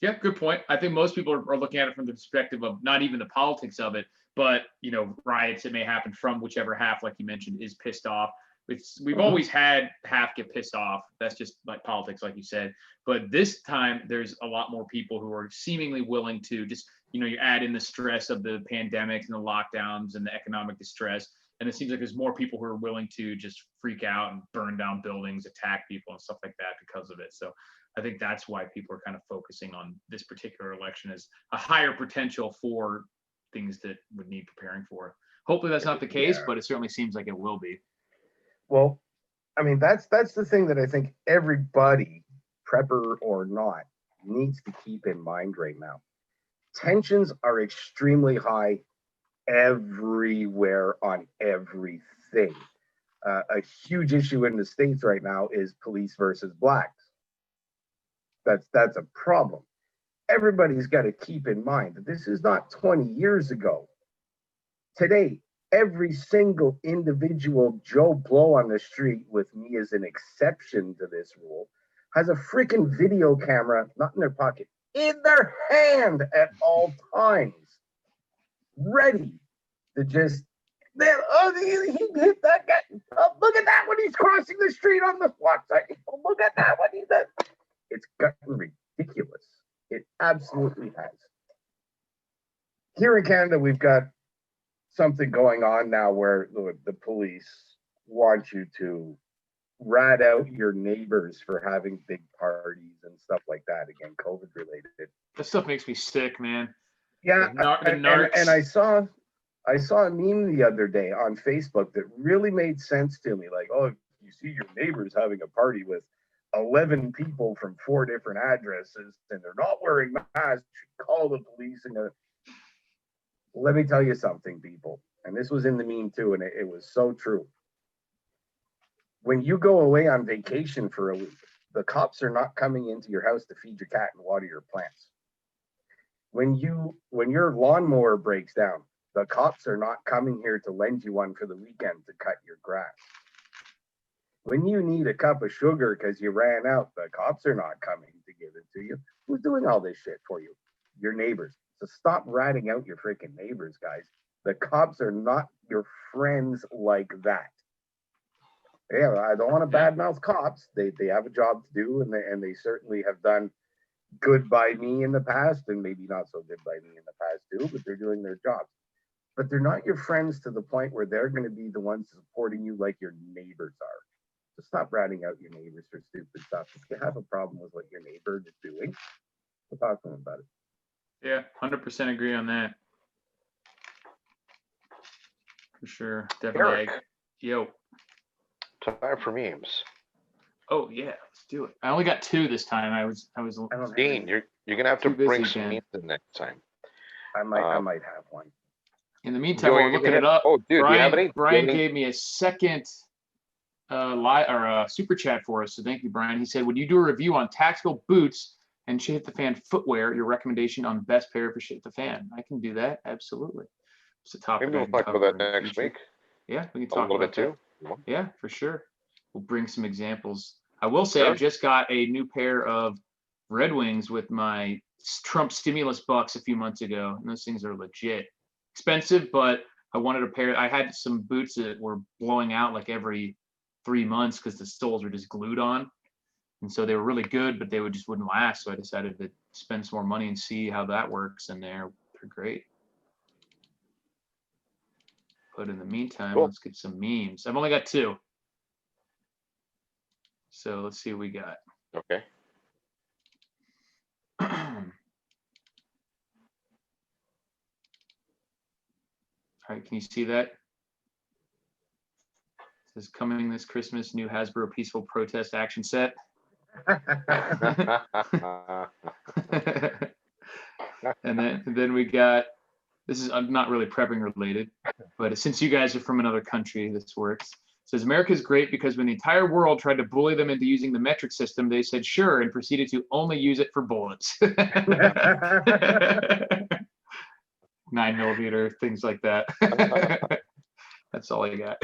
Yeah, good point. I think most people are looking at it from the perspective of not even the politics of it, but riots that may happen from whichever half, like you mentioned, is pissed off. We've always had half get pissed off. That's just like politics, like you said. But this time, there's a lot more people who are seemingly willing to just, you add in the stress of the pandemics and the lockdowns and the economic distress. And it seems like there's more people who are willing to just freak out and burn down buildings, attack people and stuff like that because of it. So I think that's why people are kind of focusing on this particular election as a higher potential for things that would need preparing for. Hopefully that's not the case, but it certainly seems like it will be. Well, I mean, that's the thing that I think everybody, prepper or not, needs to keep in mind right now. Tensions are extremely high everywhere on everything. A huge issue in the States right now is police versus blacks. That's a problem. Everybody's got to keep in mind that this is not 20 years ago. Today, every single individual Joe Blow on the street, with me as an exception to this rule, has a freaking video camera, not in their pocket, in their hand at all times, ready to just, he hit that guy. Oh, look at that when he's crossing the street on the SWAT side. Oh, look at that when he does. It's gotten ridiculous. It absolutely has. Here in Canada, we've got something going on now where the police want you to rat out your neighbors for having big parties and stuff like that. Again, COVID related. That stuff makes me sick, man. Yeah, and I saw a meme the other day on Facebook that really made sense to me. Like, oh, if you see your neighbors having a party with 11 people from 4 different addresses and they're not wearing masks, you call the police and let me tell you something, people. And this was in the meme too, and it was so true. When you go away on vacation for a week, the cops are not coming into your house to feed your cat and water your plants. When your lawnmower breaks down, the cops are not coming here to lend you one for the weekend to cut your grass. When you need a cup of sugar because you ran out, the cops are not coming to give it to you. Who's doing all this shit for you? Your neighbors. So stop ratting out your freaking neighbors, guys. The cops are not your friends like that. Yeah, I don't want to badmouth cops. They have a job to do, and they certainly have done good by me in the past, and maybe not so good by me in the past too, but they're doing their jobs. But they're not your friends to the point where they're going to be the ones supporting you like your neighbors are. So stop ratting out your neighbors for stupid stuff. If you have a problem with what your neighbor is doing, we'll talk to them about it. Yeah, 100% agree on that. For sure. Definitely. Eric. Yo. Time for memes. Oh yeah, let's do it. I only got 2 this time. I was Dean, you're gonna have to bring some memes in next time. I might have one. In the meantime, we're looking it up. Oh, dude, Brian, do you have any? Brian gave me a second super chat for us, so thank you, Brian. He said, "Would you do a review on tactical boots and shit the fan footwear? Your recommendation on best pair for shit the fan?" I can do that, absolutely. It's a topic. Maybe we'll talk about that next week. Yeah, we can talk a little about bit that too. Yeah, for sure. We'll bring some examples. I will say I just got a new pair of Red Wings with my Trump stimulus bucks a few months ago, and those things are legit. Expensive, but I wanted a pair. I had some boots that were blowing out like every 3 months because the soles were just glued on. And so they were really good, but they just wouldn't last. So I decided to spend some more money and see how that works, and they're great. But in the meantime, Let's get some memes. I've only got 2. So let's see what we got. Okay. All right, can you see that? It says coming this Christmas, new Hasbro Peaceful Protest action set. And then we got, this is not really prepping related, but since you guys are from another country, this works. It says America's great because when the entire world tried to bully them into using the metric system, they said sure and proceeded to only use it for bullets. 9mm, things like that. That's all I got.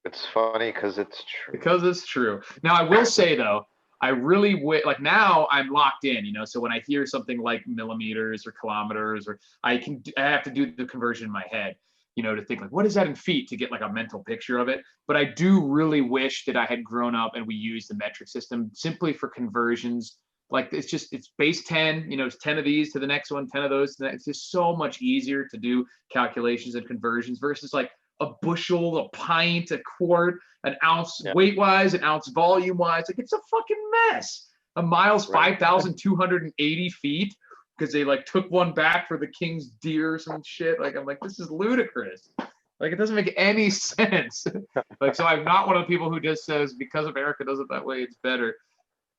It's funny because it's true. Because it's true. Now I will say though, I really like now I'm locked in, you know. So when I hear something like millimeters or kilometers, or I have to do the conversion in my head, you know, to think like, what is that in feet to get like a mental picture of it. But I do really wish that I had grown up and we used the metric system simply for conversions. Like it's base 10, you know, it's 10 of these to the next one, 10 of those to the next. It's just so much easier to do calculations and conversions versus like a bushel, a pint, a quart, an ounce weight wise, an ounce volume wise. Like it's a fucking mess. A mile's 5,280 feet because they like took one back for the king's deer or some shit. Like I'm like, this is ludicrous. Like it doesn't make any sense. Like, so I'm not one of the people who just says because America does it that way, it's better.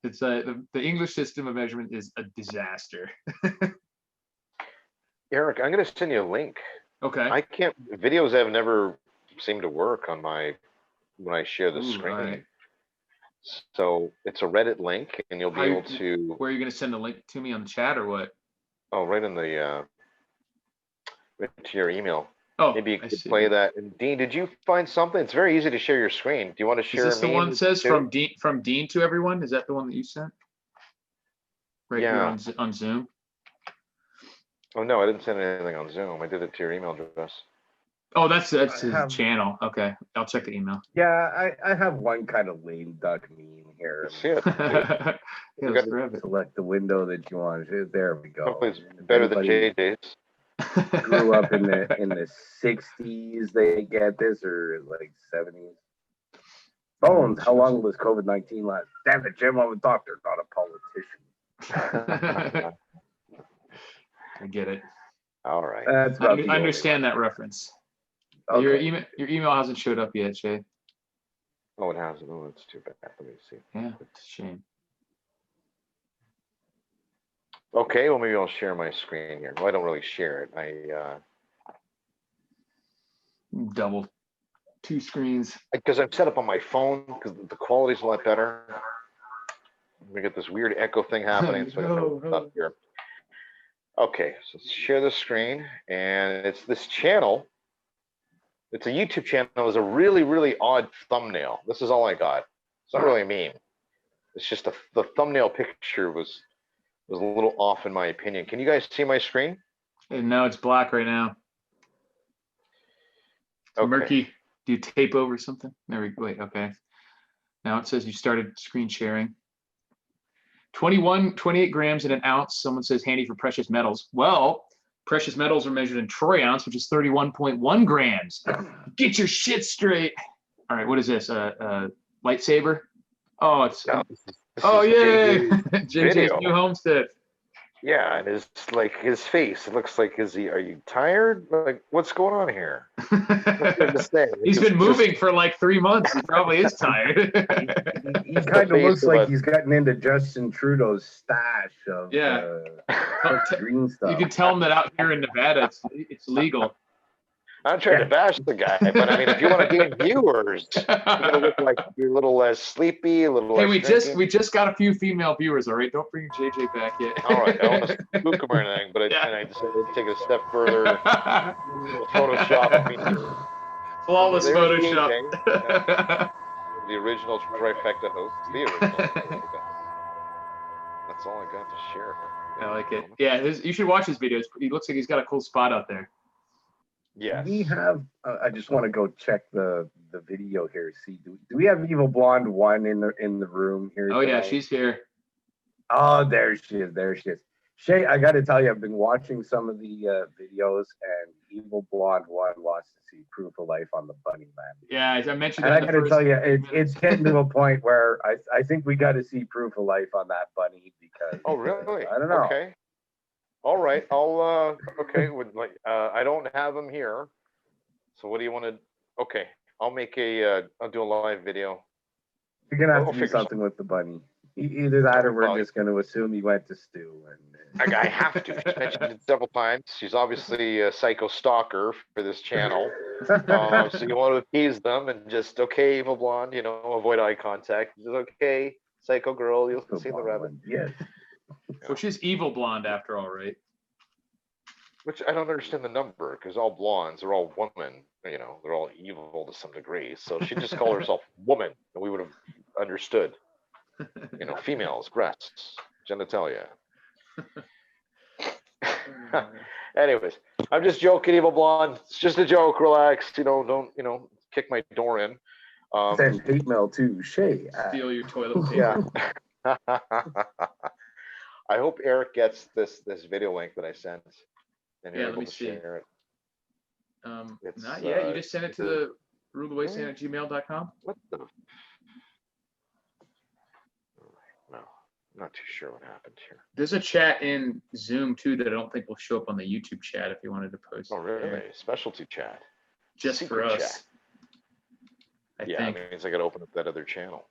It's the English system of measurement is a disaster. Eric, I'm going to send you a link. Okay. I can't. Videos have never seemed to work on when I share the screen. Right. So it's a Reddit link, and you'll be able to. Where are you going to send the link to me on the chat or what? Oh, right in the right to your email. Oh, maybe you could play that. And Dean, did you find something? It's very easy to share your screen. Do you want to share? Is this the one that says from Dean to everyone? Is that the one that you sent? Right here on Zoom. Oh no, I didn't send anything on Zoom. I did it to your email address. Oh, that's his channel. Okay, I'll check the email. Yeah, I have one kind of lame duck meme here. Shit. Select the window that you want. There we go. Hopefully it's better than JJ's. Grew up in the 60s. They get this, or like 70s. Bones. How long was COVID-19 last? Damn it, Jim. I'm a doctor, not a politician. I get it. All right. I understand that reference. Okay. Your email hasn't showed up yet, Shay. Oh, it hasn't. Oh, that's too bad. Let me see. Yeah, it's a shame. Okay, well, maybe I'll share my screen here. Well, I don't really share it. I double 2 screens. Because I'm set up on my phone because the quality's a lot better. We get this weird echo thing happening. So up here. Okay, so let's share the screen, and it's this channel. It's a YouTube channel. It's a really, really odd thumbnail. This is all I got. It's not really a meme. It's just the thumbnail picture was a little off in my opinion. Can you guys see my screen? No, it's black right now. Okay. Murky. Do you tape over something? There we go. Wait, okay. Now it says you started screen sharing. 28 grams in an ounce. Someone says handy for precious metals. Well, precious metals are measured in troy ounce, which is 31.1 grams. Get your shit straight. All right, what is this? Lightsaber? Oh, it's this yay! JJ's new homestead. Yeah, and it's like his face. It looks like are you tired? Like, what's going on here? He's been moving for like 3 months. He probably is tired. He kind of looks like he's gotten into Justin Trudeau's stash of green stuff. You can tell him that out here in Nevada, it's legal. I'm trying to bash the guy, but I mean, if you want to gain viewers, you're gonna look like you're a little less sleepy, a little. Hey, less we just got a few female viewers. All right, don't bring JJ back yet. All right, I don't want to spook him or anything, but I decided to take it a step further. Photoshop. Flawless Photoshop. The original Trifecta host. The original. That's all I got to share. I like it. Yeah, you should watch his videos. He looks like he's got a cool spot out there. Yeah. We have. I just want to go check the video here. See, do we have Evil Blonde 1 in the room here? Oh yeah, she's here. Oh, there she is. There she is. Shay, I got to tell you, I've been watching some of the videos, and Evil Blonde 1 wants to see proof of life on the bunny man. Yeah, I mentioned. And I got to tell you, it's getting to a point where I think we got to see proof of life on that bunny because. Oh really? I don't know. Okay. All right, I'll okay. I don't have them here, so what do you want to? Okay, I'll do a live video. You're gonna have to do something with the bunny. Either that, or we're just going to assume he went to Stu. And I have to. She's mentioned it several times. She's obviously a psycho stalker for this channel. So you want to appease them and just, okay, evil blonde, avoid eye contact. Just, okay, psycho girl, you'll see the rabbit. Yes. Well, she's evil blonde after all, right? Which I don't understand the number, because all blondes are all women. They're all evil to some degree. So she just called herself woman, and we would have understood. Females, breasts, genitalia. Anyways, I'm just joking, evil blonde. It's just a joke. Relax. Don't kick my door in. Send hate mail to Shay. Steal your toilet paper. Yeah. I hope Eric gets this video link that I sent. And Yeah, let me see. Share it. Not yet. You just sent it to the rulethewaysand@gmail.com. What the? No, I'm not too sure what happened here. There's a chat in Zoom too that I don't think will show up on the YouTube chat if you wanted to post. Oh, really? Specialty chat. Just Secret for us. Chat. I Yeah, think. that means I got to open up that other channel.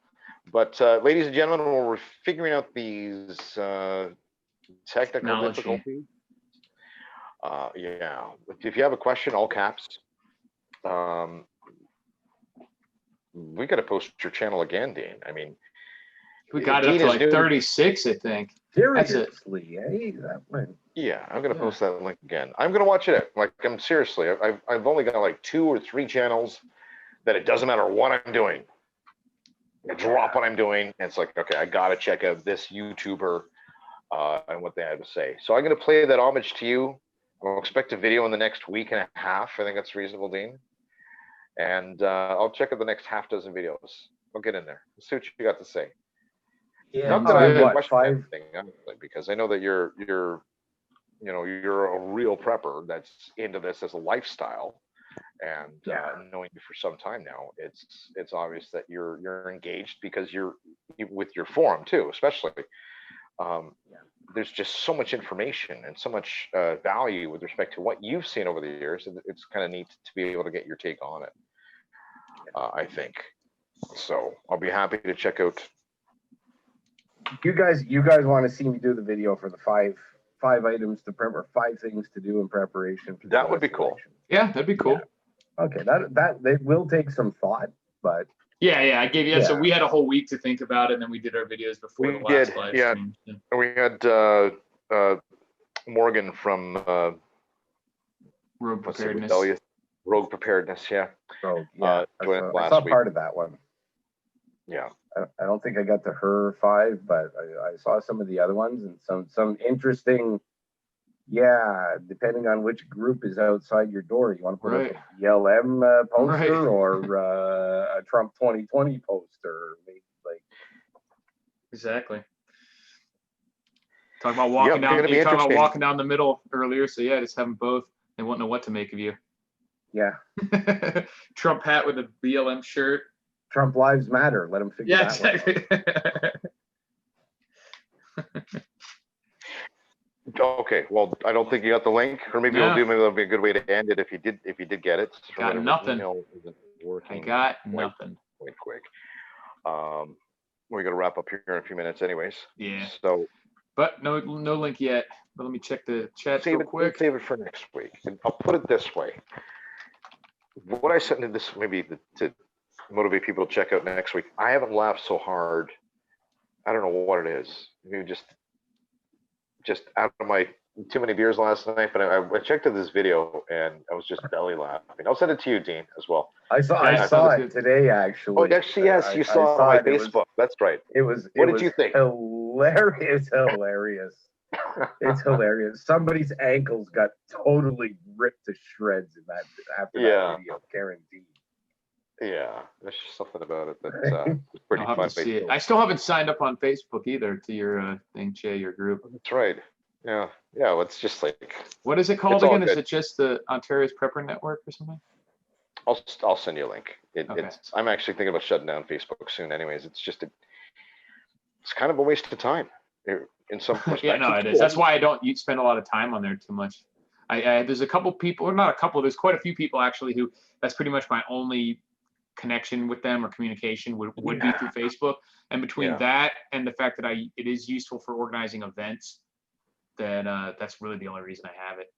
But ladies and gentlemen, when we're figuring out these technical difficulties, yeah. If you have a question, all caps. We got to post your channel again, Dean. I mean, we got it up to like 36, I think. Seriously, that went. Yeah, I'm gonna post that link again. I'm gonna watch it. Like, I'm seriously. I've only got like 2 or 3 channels that it doesn't matter what I'm doing. I drop what I'm doing, and it's like, okay, I gotta check out this YouTuber and what they had to say. So I'm gonna play that homage to you. I'll expect a video in the next week and a half. I think that's reasonable, Dean. And I'll check out the next half dozen videos. I'll get in there. Let's see what you got to say. Yeah, not that I have a what, question 5? anything, honestly, because I know that you're a real prepper that's into this as a lifestyle. And knowing you for some time now, it's obvious that you're engaged, because you're with your forum too, especially. There's just so much information and so much value with respect to what you've seen over the years. It's kind of neat to be able to get your take on it. I think so. I'll be happy to check out. You guys want to see me do the video for the five items to prep, or 5 things to do in preparation for that would be cool. Yeah, that'd be cool. Yeah. Okay, that will take some thought, but yeah, I gave you. So we had a whole week to think about it, and then we did our videos before the last live stream. Yeah. We had Morgan from Rogue Preparedness. Rogue Preparedness, yeah. Oh, yeah. I saw part of that one. Yeah. I don't think I got to her 5, but I saw some of the other ones, and some interesting. Yeah, depending on which group is outside your door, you want to put up a BLM poster or a Trump 2020 poster, maybe, like. Exactly. Talking about walking down. You talking about walking down the middle earlier, so yeah, just have them both. They won't know what to make of you. Yeah. Trump hat with a BLM shirt. Trump lives matter. Let them figure that exactly. one out. Okay, well, I don't think you got the link, or maybe maybe that'll be a good way to end it if you did get it. Got nothing. Working I got nothing. Quick. We're gonna wrap up here in a few minutes, anyways. Yeah. So. But no link yet. But let me check the chat real quick. Save it for next week. And I'll put it this way. What I sent in this, maybe to motivate people to check out next week. I haven't laughed so hard. I don't know what it is. Maybe just out of my too many beers last night. But I checked out this video and I was just belly laughing. I'll send it to you, Dean, as well. I saw it today, actually. Oh, actually, yes, you saw it on my Facebook. That's right. What did you think? Hilarious. It's hilarious. Somebody's ankles got totally ripped to shreds in that after that video, guaranteed. Yeah, there's something about it that's pretty I'll have to see it. I still haven't signed up on Facebook either to your thing, Che, your group. That's right. Yeah. Well, it's just like. What is it called again? Is it just the Ontario's Prepper Network or something? I'll send you a link. I'm actually thinking about shutting down Facebook soon. Anyways, it's kind of a waste of time in some respects. Yeah, no, it is. That's why I don't spend a lot of time on there too much. There's a couple people, or not a couple. There's quite a few people actually who that's pretty much my only connection with them or communication would be through Facebook. And between that and the fact that it is useful for organizing events, then that's really the only reason I have it.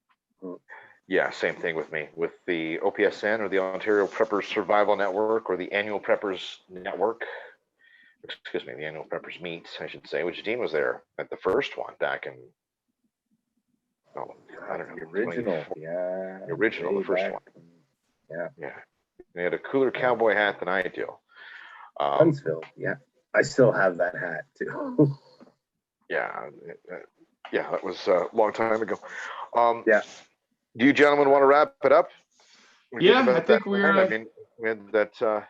Yeah, same thing with me. With the OPSN, or the Ontario Preppers Survival Network, or the Annual Preppers Network. Excuse me, the Annual Preppers Meet, I should say, which Dean was there at the first one back in, I don't know, The original, 24 yeah. the original, way the first back. one. Yeah. Yeah. They had a cooler cowboy hat than I do. Huntsville, yeah. I still have that hat too. Yeah, yeah, that was a long time ago. Yeah. Do you gentlemen want to wrap it up? Yeah, I think we're. I mean, we had that. I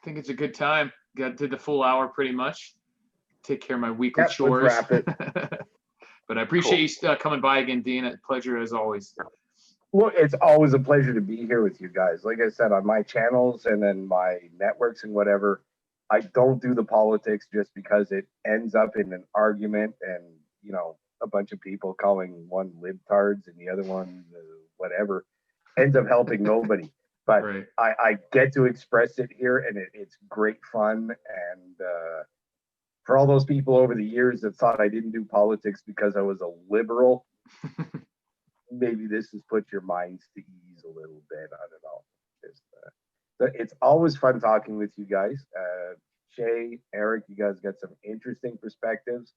think it's a good time. Did the full hour pretty much. Take care of my weekly chores. Let's wrap it. But I appreciate you coming by again, Dean. A pleasure as always. Well, it's always a pleasure to be here with you guys. Like I said, on my channels and then my networks and whatever, I don't do the politics just because it ends up in an argument and, you know, a bunch of people calling one libtards and the other one whatever, ends up helping nobody. But Right. I get to express it here, and it's great fun. And for all those people over the years that thought I didn't do politics because I was a liberal, maybe this has put your minds to ease a little bit. I don't know. It's always fun talking with you guys. Shay, Eric, you guys got some interesting perspectives.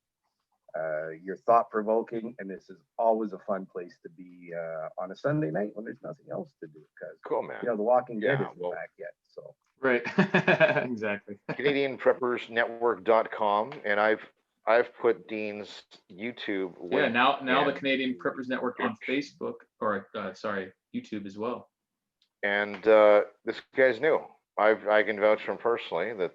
You're thought-provoking, and this is always a fun place to be on a Sunday night when there's nothing else to do. Because cool, man. You know, The Walking Dead isn't back yet. So Right. Exactly. CanadianPreppersNetwork.com, and I've put Dean's YouTube link. Yeah, now the Canadian Preppers Network on Facebook, or sorry, YouTube as well. And this guy's new. I can vouch from personally that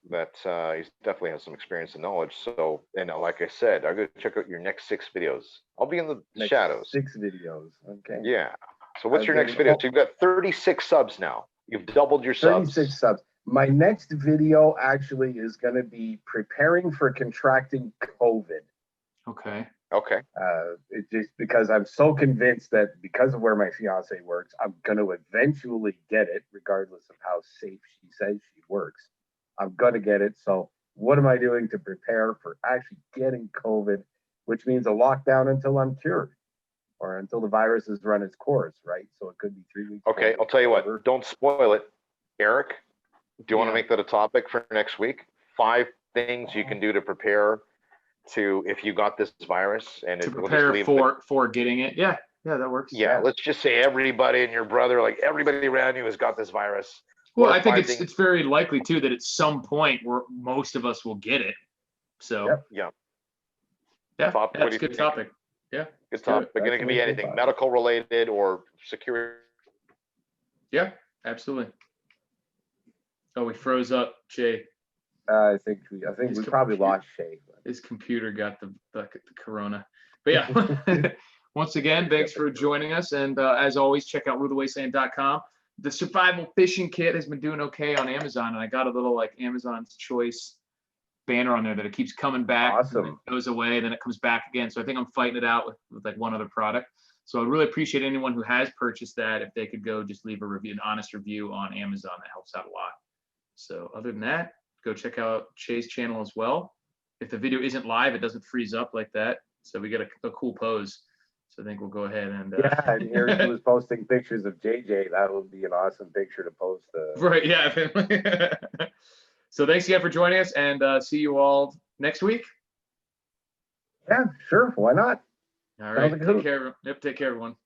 he definitely has some experience and knowledge. So, and like I said, I'm going to check out your next 6 videos. I'll be in the shadows. 6 videos. Okay. Yeah. So what's your next video? So you've got 36 subs now. You've doubled your subs. 36 subs. My next video actually is going to be preparing for contracting COVID. Okay. Okay. It's just because I'm so convinced that because of where my fiance works, I'm going to eventually get it, regardless of how safe she says she works. I'm going to get it. So what am I doing to prepare for actually getting COVID, which means a lockdown until I'm cured or until the virus has run its course, right? So it could be 3 weeks. Okay, I'll tell you what, don't spoil it. Eric, do you want to make that a topic for next week? 5 things you can do to prepare to, if you got this virus, and to prepare for getting it. Yeah, that works. Yeah, let's just say everybody and your brother, like everybody around you has got this virus. Well, I think it's very likely too that at some point most of us will get it. So yeah, that's a good topic. Yeah, good topic. But it can be anything medical related or security. Yeah, absolutely. Oh, we froze up, Jay. I think we probably lost Shay. His computer got the corona. But yeah, once again, thanks for joining us. And as always, check out rulethewaystand.com. The survival fishing kit has been doing okay on Amazon, and I got a little like Amazon's choice banner on there that it keeps coming back. Awesome. And it goes away, then it comes back again. So I think I'm fighting it out with like one other product. So I'd really appreciate anyone who has purchased that if they could go just leave a review, an honest review on Amazon. That helps out a lot. So other than that, go check out Shay's channel as well. If the video isn't live, it doesn't freeze up like that. So we get a cool pose. So I think we'll go ahead and and here he was posting pictures of JJ. That would be an awesome picture to post. Right, yeah. So thanks again for joining us, and see you all next week. Yeah, sure. Why not? All right. Take care. Yep. Take care, everyone.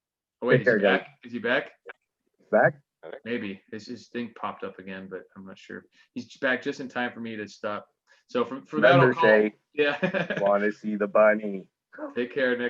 Oh wait, is he back? Is he back? Back? Maybe his thing popped up again, but I'm not sure. He's back just in time for me to stop. So for that, I'll call. Shay, Yeah. want to see the bunny? Take care next.